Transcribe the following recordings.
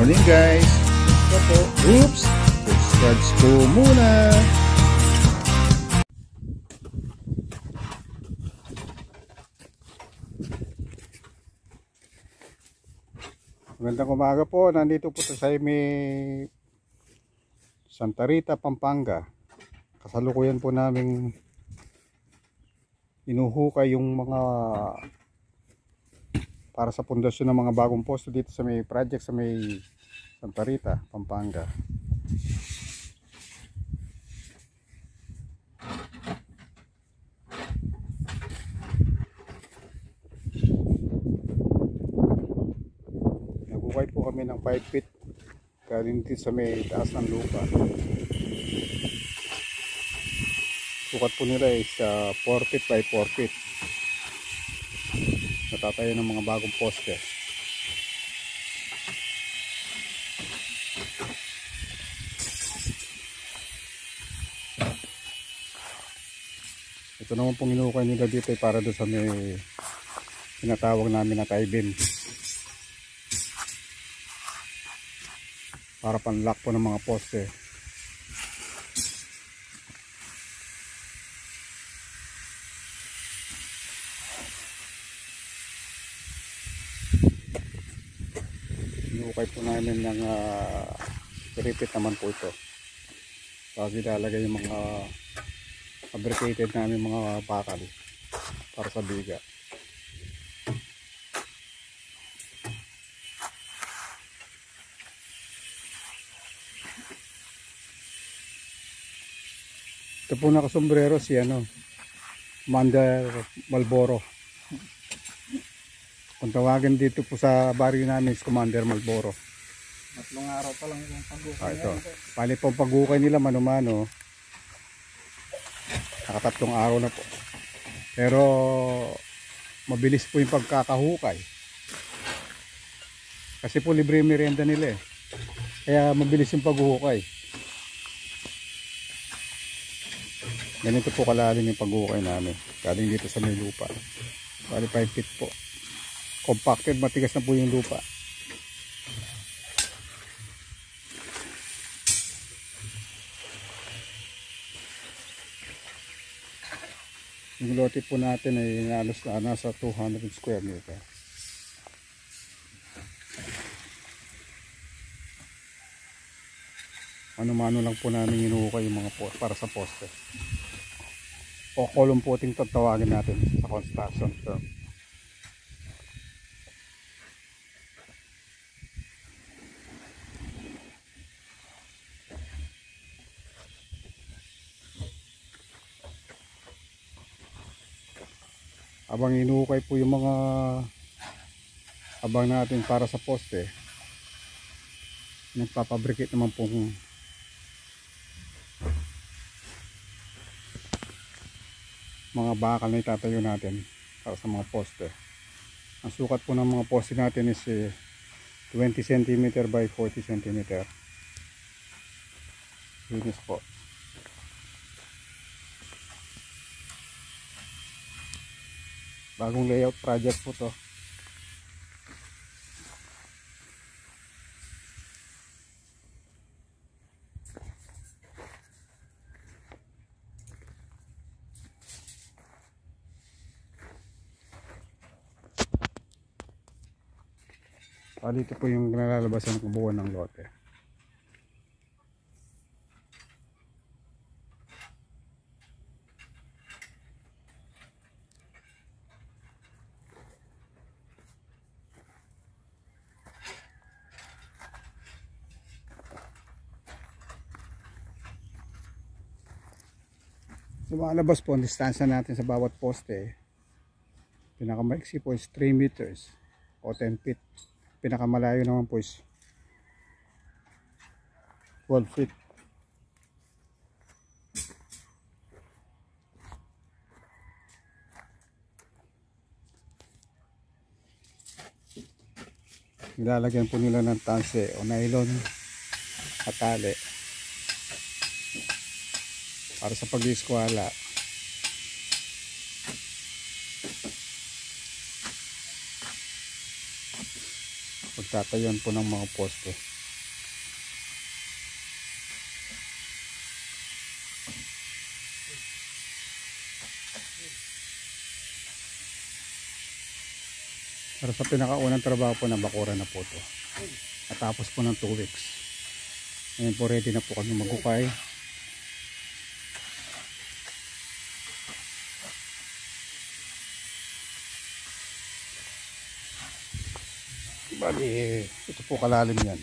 morning guys. Ito po. Oops! Subscribe ko muna. Magandang umaga po. Nandito po sa may Santa Rita, Pampanga. Kasalukuyan po namin inuhukay yung mga para sa pundasyon ng mga bagong posto dito sa may project sa may Santa Rita, Pampanga. Naghukay po kami ng 5 feet galing dito sa may taas ng lupa. Sukat po nila is 4 feet by 4 feet. Natatayo ng mga bagong poste. Ito naman pong inukay nila dito ay para doon sa may tinatawag namin na tie-beam. Para panlock po ng mga poste. Inukay po namin ng repeat naman po ito. Tapos ilalagay yung mga fabricated namin mga bakal para sa biga. Ito po nakasombrero si Commander Malboro. Kung tawagin dito po sa baryo namin is Commander Malboro. Tatlong araw pa lang yung pag-ukay. Ito. Pali po pag-ukay nila mano-mano. Nakatatlong araw na po. Pero mabilis po yung pagkakahukay. Kasi po libre yung merienda nila eh. Kaya mabilis yung paghuhukay. Ganito po kalalim yung paghuhukay namin. Galing dito sa may lupa. Bali 5 feet po. Compacted, matigas na po yung lupa. Yung lote po natin ay halos na nasa 200 square meter. Ano-mano lang po namin inuhukay yung mga para sa poste. O column putting tatawagin natin sa construction term. Abang inuhukay po yung mga abang natin para sa poste, nagpapabricate naman pong mga bakal na itatayo natin para sa mga poste. Ang sukat po ng mga poste natin is 20 cm by 40 cm. Linis po. Bagong layout project po to. Dito po yung nalalabasan ng buwan ng lote. Sa mga labas po, ang distansya natin sa bawat poste, pinakamaiksi po is 3 meters o 10 feet. Pinakamalayo naman po is 12 feet. Nilalagyan po nila ng tanse o nylon at tali para sa pag-iskwala. pagtatayuan po ng mga poste. Pero sa pinakaunang trabaho po, nabakuran na po to. At tapos po ng 2 weeks. Ngayon po ready na po kami maghukay. Bali, ito po kalalim yan.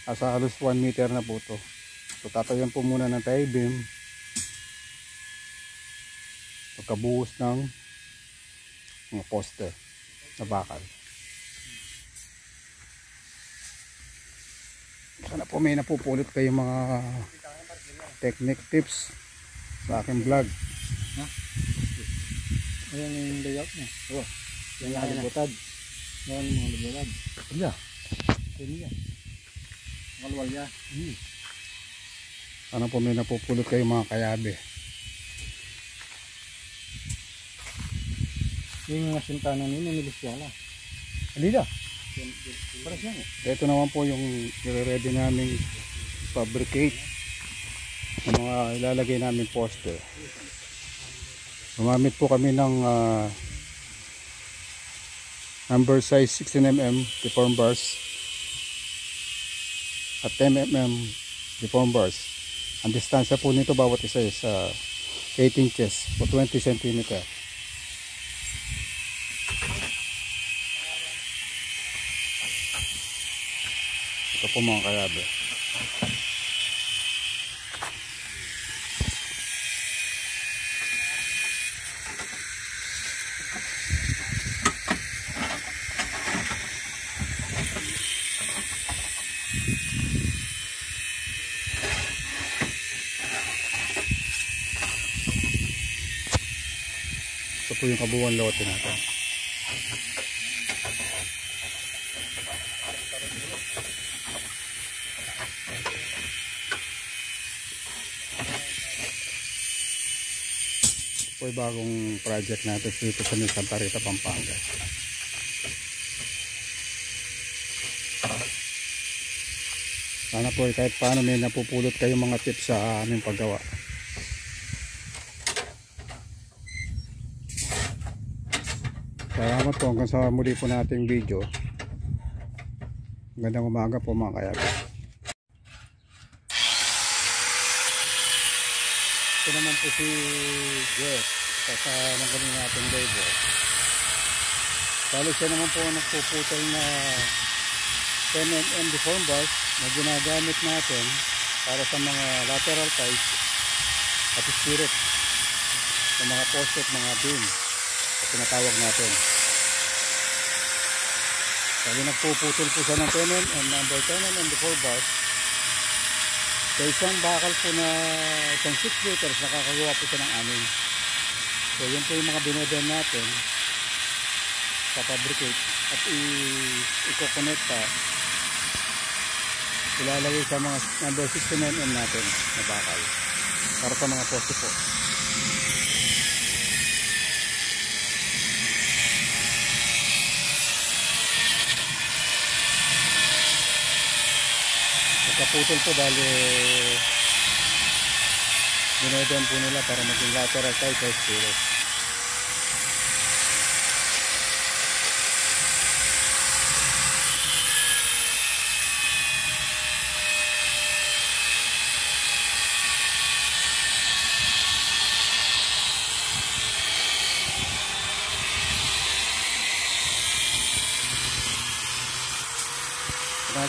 Asa halos 1 meter na po to. So tatayan po muna ng tie beam. Pagkabuhos ng mga poste na bakal. Sana po may napupulot kayo mga technique tips sa aking vlog. Ayan yung layout niya. Oh, yan yung halibutad. Yan yung halibutad. Yeah. Yan yan. Malwalya. Sana po may napupulot kayo mga kayabe. Yung mga sintana nila nilisyala. Alida. Para siya mo. Ito naman po yung ready naming fabricate ng mga ilalagay namin poster. Gumamit po kami ng number size 16mm deform bars at 10mm deform bars. Ang distansya po nito bawat isa is 8 inches o 20 cm. Ito po mga kayabe. Ito po yung kabuuan lote natin. Ito po yung bagong project natin dito sa Santa Rita, Pampanga. Sana po kahit paano may napupulot kayong mga tips sa aming paggawa. Salamat po hanggang sa muli po nating video. Magandang umaga po mga kayabe. Ito naman po si Jeff sa magaling natin labor. Bali siya naman po ang nagpuputol na 10mm deform bars na ginagamit natin para sa mga lateral ties at spirit sa mga poste at mga beam na tinatawag natin. Bali nagpuputol po siya ng 10mm, number 10mm deform bars sa isang bakal po na isang 6 meters. Nakakagawa po siya ng 6. So yun po yung mga binodel natin papabricate at i-connecta, ilalagay sa mga number 16mm natin na bakal para sa mga poste po. Pagkaputol po dahil binodel po nila para maging lateral tie sa spirit.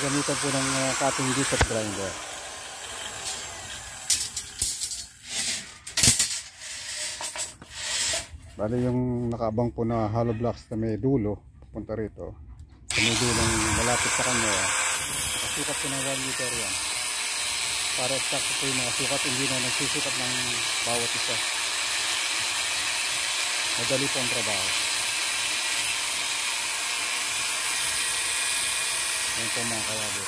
Gamitan po ng cutting disc at grinder. Bali yung nakaabang po na hollow blocks na may dulo pupunta rito, sa may dulong malapit sa kanya, nakasukat po ng 1 meter yan para exact po yung mga sukat, hindi na nagsusukat ng bawat isa. Madali po ang trabaho. Yan po mga kayabe.